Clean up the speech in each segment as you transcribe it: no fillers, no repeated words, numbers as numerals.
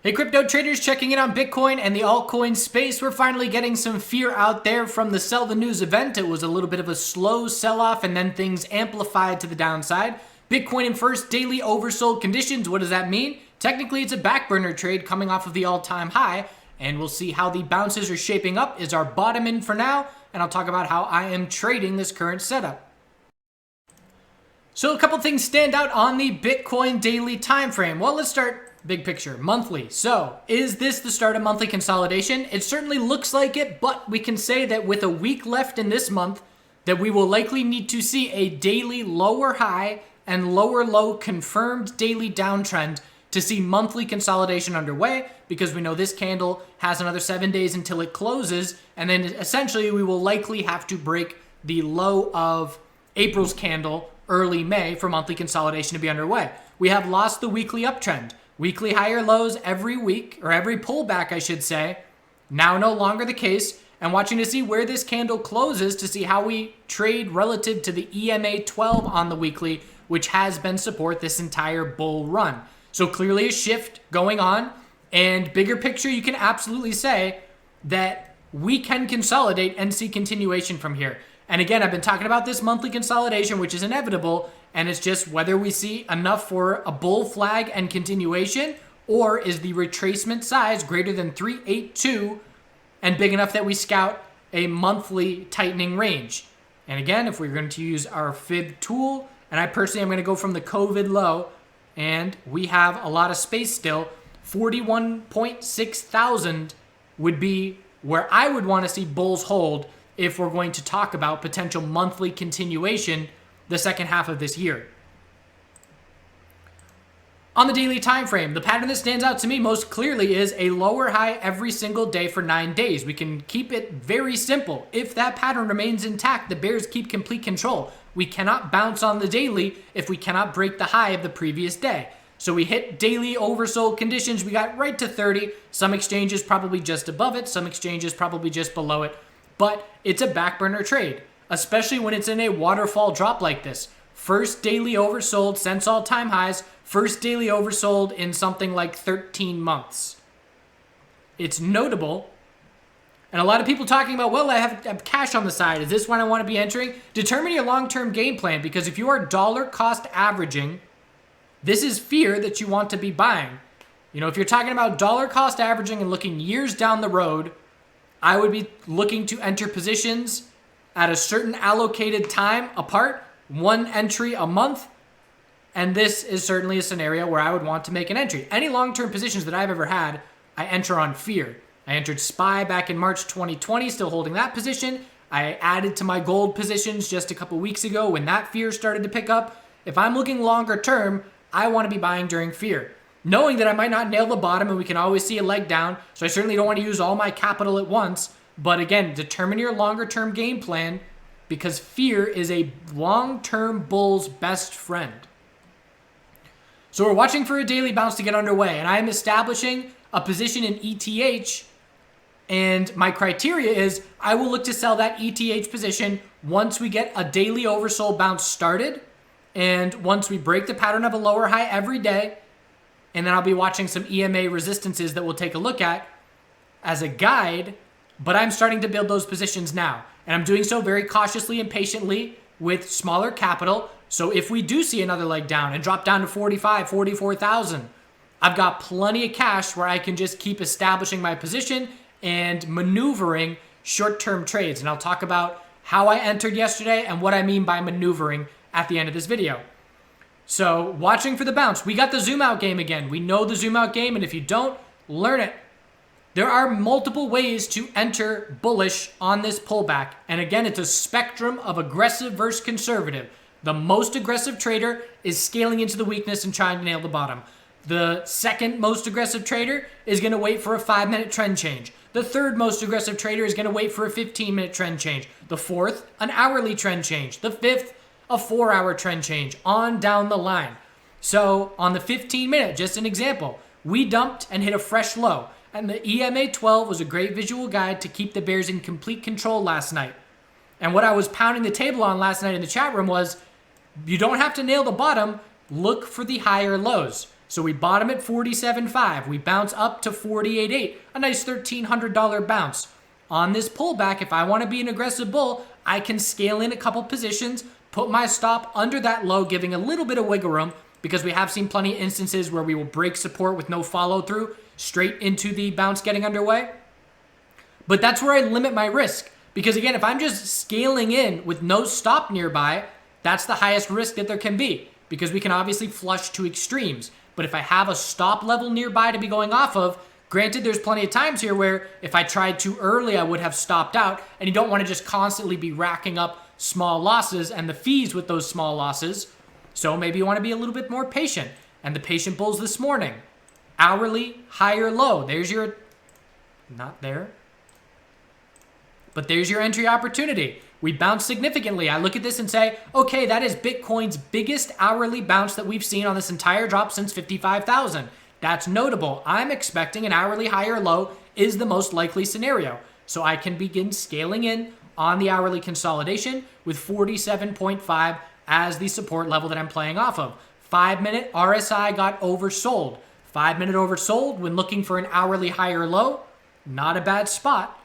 Hey crypto traders, checking in on Bitcoin and the altcoin space. We're finally getting some fear out there from the Sell the News event. It was a little bit of a slow sell-off and then things amplified to the downside. Bitcoin in first daily oversold conditions. What does that mean? Technically, it's a back burner trade coming off of the all-time high, and we'll see how the bounces are shaping up. Is our bottom in for now? And I'll talk about how I am trading this current setup. So a couple things stand out on the Bitcoin daily time frame. Well, let's start big picture, monthly. So is this the start of monthly consolidation? It certainly looks like it, but we can say that with a week left in this month, that we will likely need to see a daily lower high and lower low confirmed daily downtrend to see monthly consolidation underway, because we know this candle has another 7 days until it closes, and then essentially we will likely have to break the low of April's candle early May for monthly consolidation to be underway. We have lost the weekly uptrend. Weekly higher lows every week, or every pullback, I should say, now no longer the case. And watching to see where this candle closes to see how we trade relative to the EMA 12 on the weekly, which has been support this entire bull run. So clearly a shift going on, and bigger picture, you can absolutely say that we can consolidate and see continuation from here. And again, I've been talking about this monthly consolidation, which is inevitable, and it's just whether we see enough for a bull flag and continuation, or is the retracement size greater than 382 and big enough that we scout a monthly tightening range. And again, if we're going to use our fib tool, and I personally am going to go from the COVID low, and we have a lot of space still, 41.6 thousand would be where I would want to see bulls hold if we're going to talk about potential monthly continuation the second half of this year. On the daily time frame, the pattern that stands out to me most clearly is a lower high every single day for 9 days. We can keep it very simple. If that pattern remains intact, the bears keep complete control. We cannot bounce on the daily if we cannot break the high of the previous day. So we hit daily oversold conditions. We got right to 30. Some exchanges probably just above it. Some exchanges probably just below it. But it's a back burner trade, especially when it's in a waterfall drop like this. First daily oversold since all-time highs. First daily oversold in something like 13 months. It's notable. And a lot of people talking about, well, I have cash on the side. Is this one I want to be entering? Determine your long-term game plan, because if you are dollar cost averaging, this is fear that you want to be buying. You know, if you're talking about dollar cost averaging and looking years down the road, I would be looking to enter positions at a certain allocated time apart, one entry a month. And this is certainly a scenario where I would want to make an entry. Any long-term positions that I've ever had, I enter on fear. I entered SPY back in March 2020, still holding that position. I added to my gold positions just a couple weeks ago when that fear started to pick up. If I'm looking longer term, I want to be buying during fear, knowing that I might not nail the bottom and we can always see a leg down. So I certainly don't want to use all my capital at once. But again, determine your longer term game plan, because fear is a long-term bull's best friend. So we're watching for a daily bounce to get underway, and I'm establishing a position in ETH, and my criteria is I will look to sell that ETH position once we get a daily oversold bounce started, and once we break the pattern of a lower high every day. And then I'll be watching some EMA resistances that we'll take a look at as a guide, but I'm starting to build those positions now. And I'm doing so very cautiously and patiently with smaller capital. So if we do see another leg down and drop down to 45, 44,000, I've got plenty of cash where I can just keep establishing my position and maneuvering short-term trades. And I'll talk about how I entered yesterday and what I mean by maneuvering at the end of this video. So watching for the bounce. We got the zoom out game again. We know the zoom out game, and if you don't, learn it. There are multiple ways to enter bullish on this pullback. And again, it's a spectrum of aggressive versus conservative. The most aggressive trader is scaling into the weakness and trying to nail the bottom. The second most aggressive trader is going to wait for a 5-minute trend change. The third most aggressive trader is going to wait for a 15-minute trend change. The fourth, an hourly trend change. The fifth, a 4-hour trend change, on down the line. So on the 15-minute, just an example, we dumped and hit a fresh low. And the EMA 12 was a great visual guide to keep the bears in complete control last night. And what I was pounding the table on last night in the chat room was, you don't have to nail the bottom, look for the higher lows. So we bottom at 47.5. We bounce up to 48.8, a nice $1,300 bounce. On this pullback, if I want to be an aggressive bull, I can scale in a couple positions, put my stop under that low, giving a little bit of wiggle room, because we have seen plenty of instances where we will break support with no follow through straight into the bounce getting underway. But that's where I limit my risk, because again, if I'm just scaling in with no stop nearby, that's the highest risk that there can be, because we can obviously flush to extremes. But if I have a stop level nearby to be going off of, granted, there's plenty of times here where if I tried too early, I would have stopped out, and you don't want to just constantly be racking up small losses and the fees with those small losses. So maybe you want to be a little bit more patient. And the patient bulls this morning, hourly, higher, low. There's your, not there, but there's your entry opportunity. We bounce significantly. I look at this and say, okay, that is Bitcoin's biggest hourly bounce that we've seen on this entire drop since 55,000. That's notable. I'm expecting an hourly higher low is the most likely scenario. So I can begin scaling in on the hourly consolidation with 47.5 as the support level that I'm playing off of. 5-minute RSI got oversold. 5-minute oversold when looking for an hourly higher low. Not a bad spot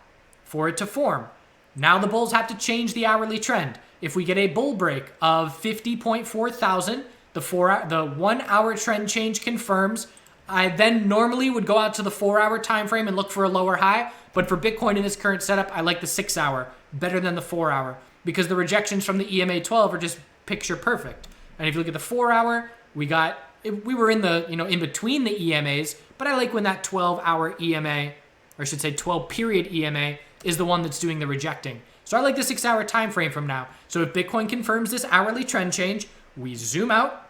for it to form. Now the bulls have to change the hourly trend. If we get a bull break of 50.4 thousand, the 1 hour trend change confirms. I then normally would go out to the 4 hour time frame and look for a lower high. But for Bitcoin in this current setup, I like the 6 hour better than the 4 hour, because the rejections from the EMA 12 are just picture perfect. And if you look at the 4 hour, we were in the, in between the EMAs, but I like when that 12 hour EMA, or I should say 12 period EMA, is the one that's doing the rejecting. So I like the 6 hour time frame from now. So if Bitcoin confirms this hourly trend change, we zoom out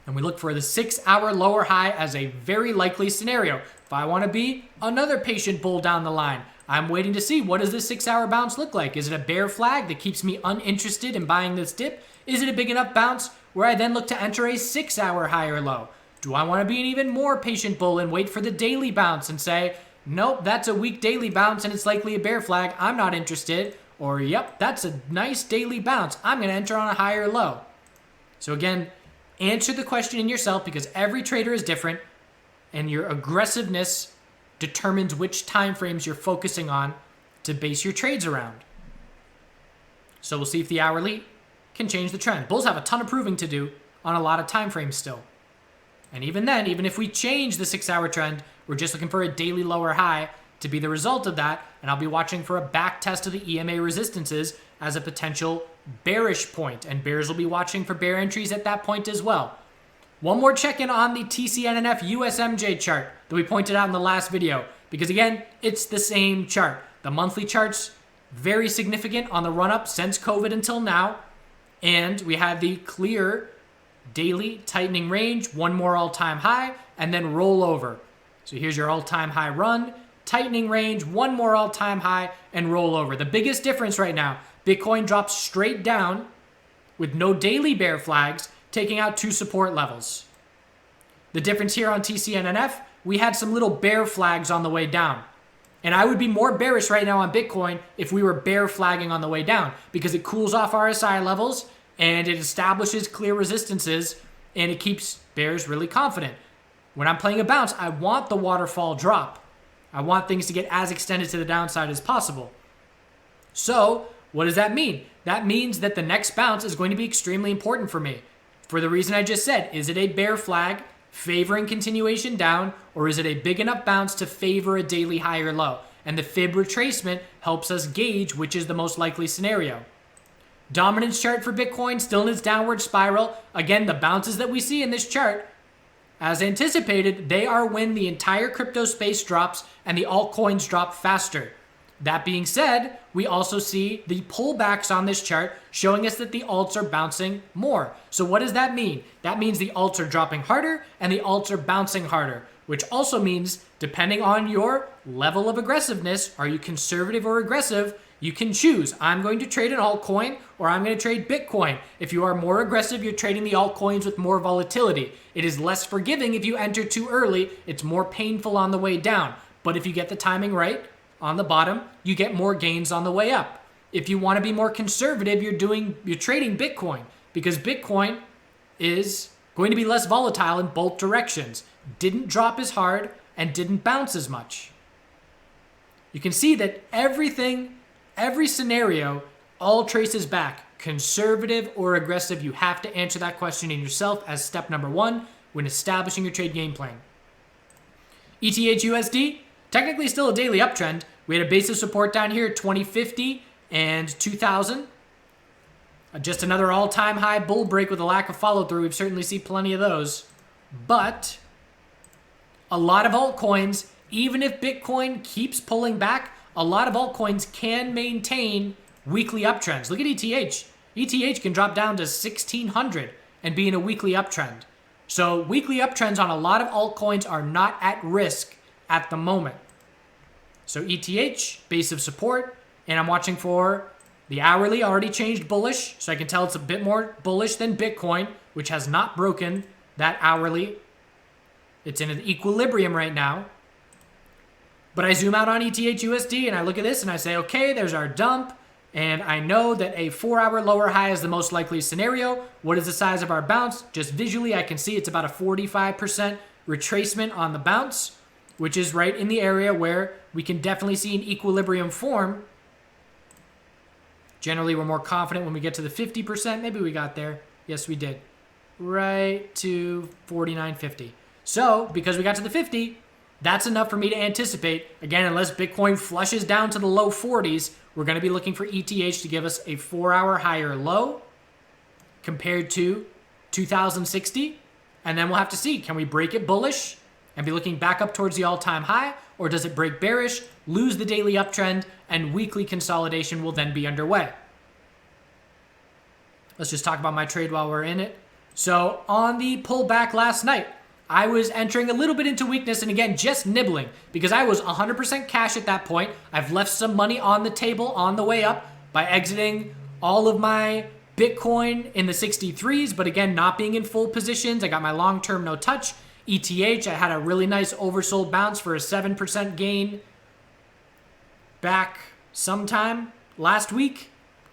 and we look for the 6 hour lower high as a very likely scenario. If I want to be another patient bull down the line, I'm waiting to see, what does this 6 hour bounce look like? Is it a bear flag that keeps me uninterested in buying this dip? Is it a big enough bounce where I then look to enter a 6 hour higher low? Do I want to be an even more patient bull and wait for the daily bounce and say, nope, that's a weak daily bounce and it's likely a bear flag, I'm not interested? Or, yep, that's a nice daily bounce, I'm going to enter on a higher low. So again, answer the question in yourself, because every trader is different and your aggressiveness determines which time frames you're focusing on to base your trades around. So we'll see if the hourly can change the trend. Bulls have a ton of proving to do on a lot of time frames still. And even then, even if we change the 6 hour trend, we're just looking for a daily lower high to be the result of that. And I'll be watching for a back test of the EMA resistances as a potential bearish point. And bears will be watching for bear entries at that point as well. One more check-in on the TCNNF USMJ chart that we pointed out in the last video, because again, it's the same chart. The monthly chart's very significant on the run-up since COVID until now. And we have the clear daily tightening range, one more all-time high, and then roll over. So here's your all-time high run, tightening range, one more all-time high, and roll over. The biggest difference right now, Bitcoin drops straight down with no daily bear flags, taking out 2 support levels. The difference here on TCNNF, we had some little bear flags on the way down. And I would be more bearish right now on Bitcoin if we were bear flagging on the way down, because it cools off RSI levels and it establishes clear resistances and it keeps bears really confident. When I'm playing a bounce, I want the waterfall drop. I want things to get as extended to the downside as possible. So what does that mean? That means that the next bounce is going to be extremely important for me. For the reason I just said, is it a bear flag favoring continuation down, or is it a big enough bounce to favor a daily higher low? And the fib retracement helps us gauge which is the most likely scenario. Dominance chart for Bitcoin still in its downward spiral. Again, the bounces that we see in this chart, as anticipated, they are when the entire crypto space drops and the altcoins drop faster. That being said, we also see the pullbacks on this chart showing us that the alts are bouncing more. So what does that mean? That means the alts are dropping harder and the alts are bouncing harder, which also means depending on your level of aggressiveness, are you conservative or aggressive, you can choose. I'm going to trade an altcoin or I'm going to trade Bitcoin. If you are more aggressive, you're trading the altcoins with more volatility. It is less forgiving if you enter too early. It's more painful on the way down. But if you get the timing right, on the bottom, you get more gains on the way up. If you want to be more conservative, you're trading Bitcoin, because Bitcoin is Going to be less volatile in both directions. Didn't drop as hard and didn't bounce as much. You can see that everything, every scenario, all traces back. Conservative or aggressive, you have to answer that question in yourself as step number one when establishing your trade game plan. ETHUSD, technically still a daily uptrend. We had a base of support down here, 2050 and 2000. Just another all-time high bull break with a lack of follow-through. We've certainly seen plenty of those. But a lot of altcoins, even if Bitcoin keeps pulling back, a lot of altcoins can maintain weekly uptrends. Look at ETH. ETH can drop down to 1600 and be in a weekly uptrend. So weekly uptrends on a lot of altcoins are not at risk at the moment. So ETH, base of support, and I'm watching for the hourly. Already changed bullish, so I can tell it's a bit more bullish than Bitcoin, which has not broken that hourly. It's in an equilibrium right now. But I zoom out on ETHUSD and I look at this and I say, okay, there's our dump. And I know that a 4-hour lower high is the most likely scenario. What is the size of our bounce? Just visually, I can see it's about a 45% retracement on the bounce, which is right in the area where we can definitely see an equilibrium form. Generally, we're more confident when we get to the 50%. Maybe we got there. Yes, we did. Right to 49.50. So, because we got to the 50, that's enough for me to anticipate. Again, unless Bitcoin flushes down to the low 40s, we're going to be looking for ETH to give us a 4-hour higher low compared to 2060. And then we'll have to see, can we break it bullish and be looking back up towards the all-time high? Or does it break bearish, lose the daily uptrend, and weekly consolidation will then be underway? Let's just talk about my trade while we're in it. So on the pullback last night, I was entering a little bit into weakness and again, just nibbling because I was 100% cash at that point. I've left some money on the table on the way up by exiting all of my Bitcoin in the 63s, but again, not being in full positions. I got my long-term no touch. ETH, I had a really nice oversold bounce for a 7% gain back sometime last week.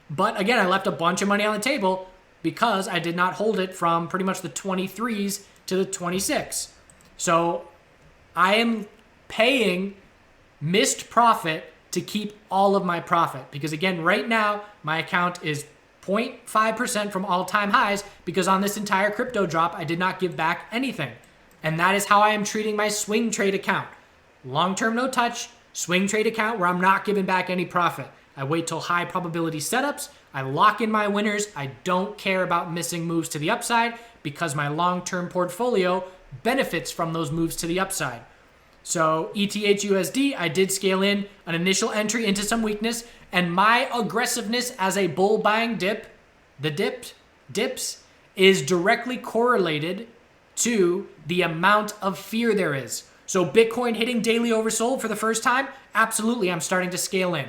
But again, I left a bunch of money on the table because I did not hold it from pretty much the 23s to the 26. So I am paying missed profit to keep all of my profit. Because again, right now, my account is 0.5% from all-time highs because on this entire crypto drop, I did not give back anything. And that is how I am treating my swing trade account. Long-term no touch, swing trade account where I'm not giving back any profit. I wait till high probability setups. I lock in my winners. I don't care about missing moves to the upside because my long-term portfolio benefits from those moves to the upside. So ETHUSD, I did scale in an initial entry into some weakness, and my aggressiveness as a bull buying dip, the dips, is directly correlated to the amount of fear there is. So Bitcoin hitting daily oversold for the first time, absolutely, I'm starting to scale in.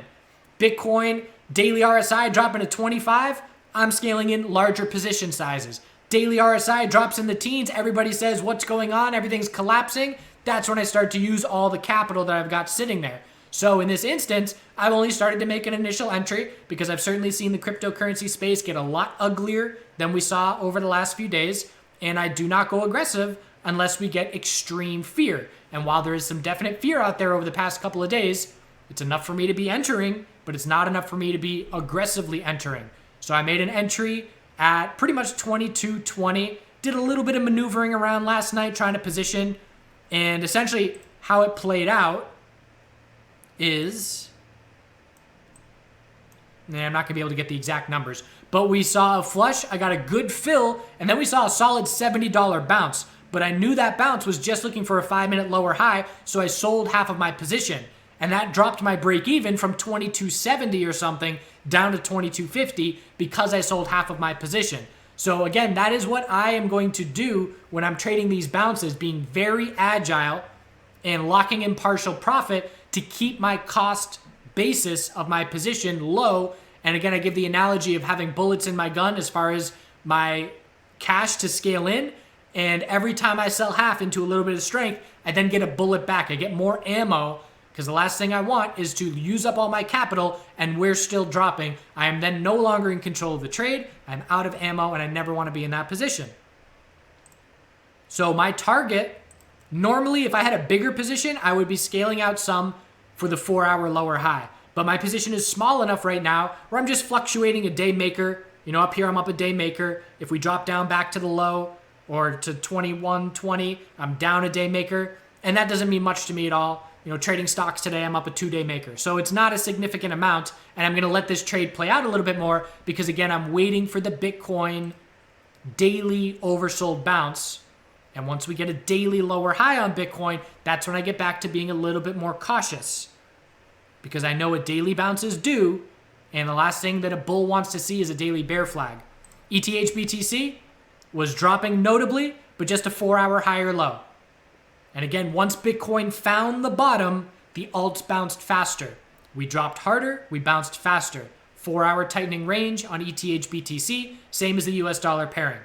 Bitcoin daily RSI dropping to 25, I'm scaling in larger position sizes. Daily RSI drops in the teens, everybody says, what's going on? Everything's collapsing. That's when I start to use all the capital that I've got sitting there. So in this instance, I've only started to make an initial entry because I've certainly seen the cryptocurrency space get a lot uglier than we saw over the last few days. And I do not go aggressive unless we get extreme fear. And while there is some definite fear out there over the past couple of days, it's enough for me to be entering, but it's not enough for me to be aggressively entering. So I made an entry at pretty much 22.20, did a little bit of maneuvering around last night trying to position, and essentially how it played out is, I'm not going to be able to get the exact numbers, but we saw a flush, I got a good fill, and then we saw a solid $70 bounce. But I knew that bounce was just looking for a 5-minute lower high, so I sold half of my position. And that dropped my break even from 22.70 or something down to 22.50 because I sold half of my position. So again, that is what I am going to do when I'm trading these bounces, being very agile and locking in partial profit to keep my cost basis of my position low. And again, I give the analogy of having bullets in my gun as far as my cash to scale in. And every time I sell half into a little bit of strength, I then get a bullet back. I get more ammo because the last thing I want is to use up all my capital and we're still dropping. I am then no longer in control of the trade. I'm out of ammo and I never want to be in that position. So my target, normally if I had a bigger position, I would be scaling out some for the 4-hour lower high. But my position is small enough right now where I'm just fluctuating a day maker. You know, up here I'm up a day maker. If we drop down back to the low or to 21.20, I'm down a day maker. And that doesn't mean much to me at all. You know, trading stocks today, I'm up a 2-day maker. So it's not a significant amount. And I'm going to let this trade play out a little bit more because, again, I'm waiting for the Bitcoin daily oversold bounce. And once we get a daily lower high on Bitcoin, that's when I get back to being a little bit more cautious. Because I know what daily bounces do, and the last thing that a bull wants to see is a daily bear flag. ETHBTC was dropping notably, but just a 4-hour higher low. And again, once Bitcoin found the bottom, the alts bounced faster. We dropped harder, we bounced faster. 4-hour tightening range on ETHBTC, same as the US dollar pairing.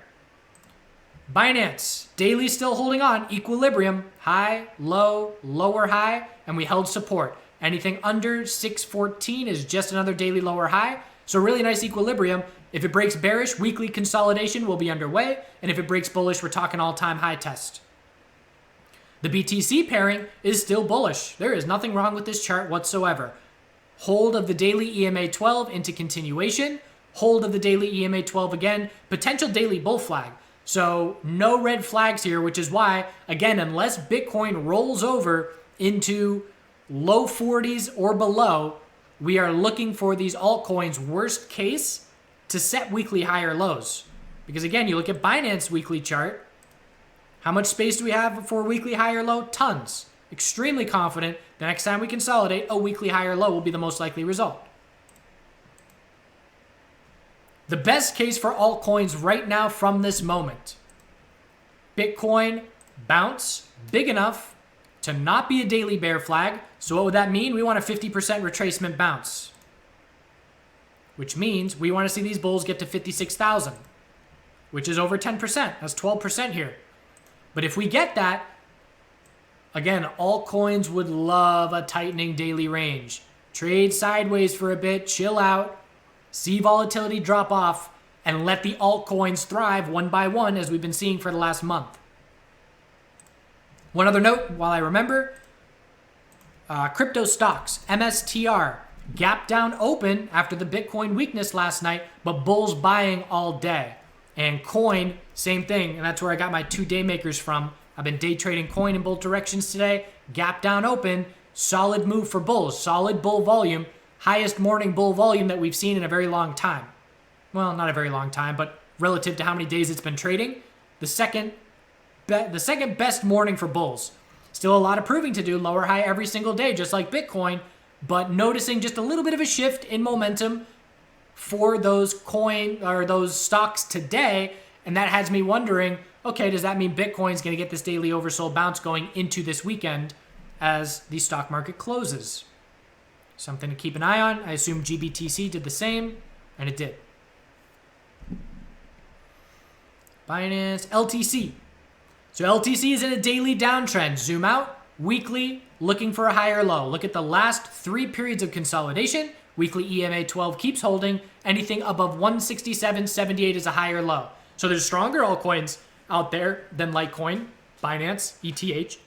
Binance, daily still holding on, equilibrium, high, low, lower high, and we held support. Anything under 614 is just another daily lower high. So really nice equilibrium. If it breaks bearish, weekly consolidation will be underway. And if it breaks bullish, we're talking all-time high test. The BTC pairing is still bullish. There is nothing wrong with this chart whatsoever. Hold of the daily EMA 12 into continuation. Hold of the daily EMA 12 again. Potential daily bull flag. So no red flags here, which is why, again, unless Bitcoin rolls over into low 40s or below, we are looking for these altcoins, worst case, to set weekly higher lows. Because again, you look at Binance weekly chart, how much space do we have for a weekly higher low? Tons. Extremely confident the next time we consolidate, a weekly higher low will be the most likely result. The best case for altcoins right now from this moment, Bitcoin bounce big enough to not be a daily bear flag. So what would that mean? We want a 50% retracement bounce, which means we want to see these bulls get to 56,000, which is over 10%. That's 12% here. But if we get that, again, altcoins would love a tightening daily range. Trade sideways for a bit, chill out, see volatility drop off, and let the altcoins thrive one by one as we've been seeing for the last month. One other note while I remember, crypto stocks, MSTR, gap down open after the Bitcoin weakness last night, but bulls buying all day. And coin, same thing, and that's where I got my 2-day makers from. I've been day trading coin in both directions today, gap down open, solid move for bulls, solid bull volume, highest morning bull volume that we've seen in a very long time. Well, not a very long time, but relative to how many days it's been trading, the second best morning for bulls. Still a lot of proving to do, lower high every single day, just like Bitcoin, but noticing just a little bit of a shift in momentum for those coin or those stocks today. And that has me wondering, okay, does that mean Bitcoin's going to get this daily oversold bounce going into this weekend as the stock market closes? Something to keep an eye on. I assume GBTC did the same, and it did. Binance, LTC. So LTC is in a daily downtrend. Zoom out, weekly, looking for a higher low. Look at the last 3 periods of consolidation. Weekly EMA 12 keeps holding. Anything above 167.78 is a higher low. So there's stronger altcoins out there than Litecoin, Binance, ETH,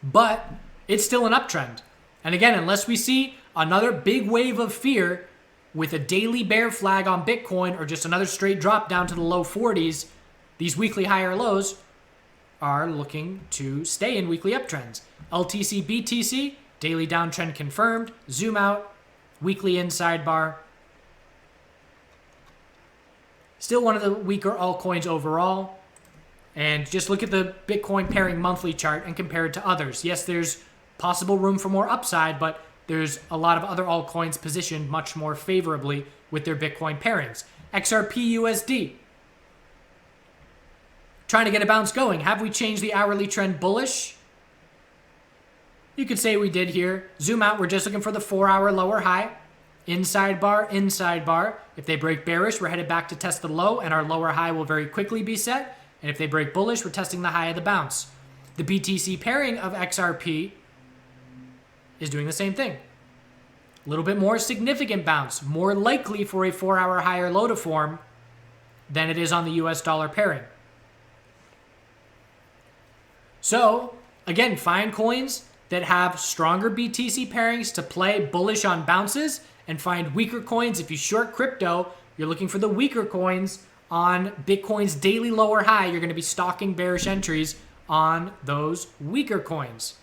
but it's still an uptrend. And again, unless we see another big wave of fear with a daily bear flag on Bitcoin or just another straight drop down to the low 40s, these weekly higher lows are looking to stay in weekly uptrends. LTC, BTC, daily downtrend confirmed. Zoom out, weekly inside bar. Still one of the weaker altcoins overall. And just look at the Bitcoin pairing monthly chart and compare it to others. Yes, there's possible room for more upside, but there's a lot of other altcoins positioned much more favorably with their Bitcoin pairings. XRP-USD. Trying to get a bounce going. Have we changed the hourly trend bullish? You could say we did here. Zoom out, we're just looking for the 4-hour lower high. Inside bar, inside bar. If they break bearish, we're headed back to test the low, and our lower high will very quickly be set. And if they break bullish, we're testing the high of the bounce. The BTC pairing of XRP is doing the same thing. A little bit more significant bounce, more likely for a 4-hour higher low to form than it is on the US dollar pairing. So again, find coins that have stronger BTC pairings to play bullish on bounces, and find weaker coins. If you short crypto, you're looking for the weaker coins on Bitcoin's daily lower high. You're going to be stalking bearish entries on those weaker coins.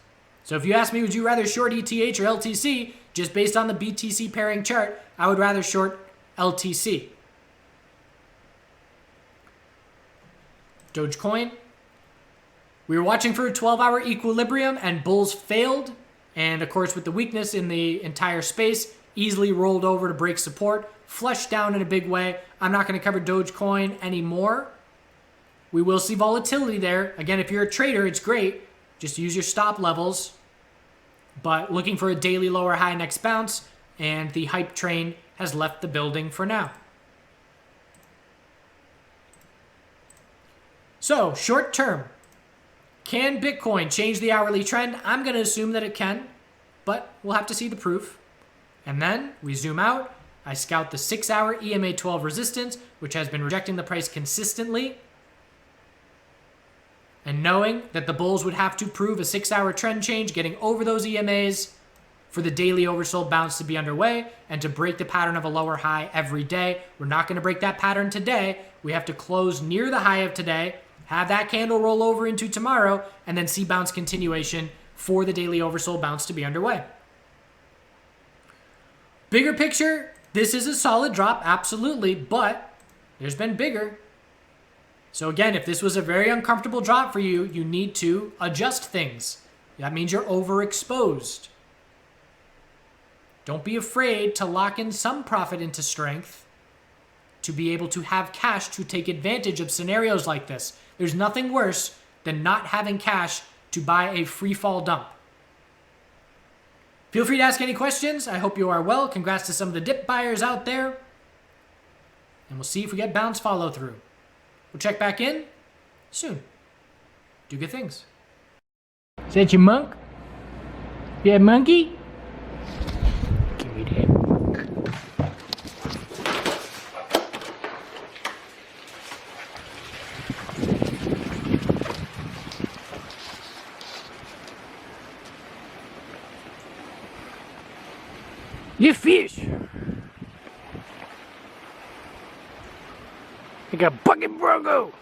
So if you ask me, would you rather short ETH or LTC? Just based on the BTC pairing chart, I would rather short LTC. Dogecoin. We were watching for a 12-hour equilibrium and bulls failed. And of course, with the weakness in the entire space, easily rolled over to break support, flushed down in a big way. I'm not going to cover Dogecoin anymore. We will see volatility there. Again, if you're a trader, it's great. Just use your stop levels. But looking for a daily lower high next bounce, and the hype train has left the building for now. So, short term. Can Bitcoin change the hourly trend? I'm going to assume that it can, but we'll have to see the proof. And then we zoom out. I scout the 6-hour EMA 12 resistance, which has been rejecting the price consistently. And knowing that the bulls would have to prove a 6-hour trend change, getting over those EMAs for the daily oversold bounce to be underway and to break the pattern of a lower high every day. We're not going to break that pattern today. We have to close near the high of today, have that candle roll over into tomorrow, and then see bounce continuation for the daily oversold bounce to be underway. Bigger picture, this is a solid drop, absolutely, but there's been bigger. So again, if this was a very uncomfortable drop for you, you need to adjust things. That means you're overexposed. Don't be afraid to lock in some profit into strength to be able to have cash to take advantage of scenarios like this. There's nothing worse than not having cash to buy a free fall dump. Feel free to ask any questions. I hope you are well. Congrats to some of the dip buyers out there. And we'll see if we get bounce follow through. We'll check back in soon. Do good things. Is that your monk? Yeah, monkey? Give me that. You fish. Like a bucket bronco.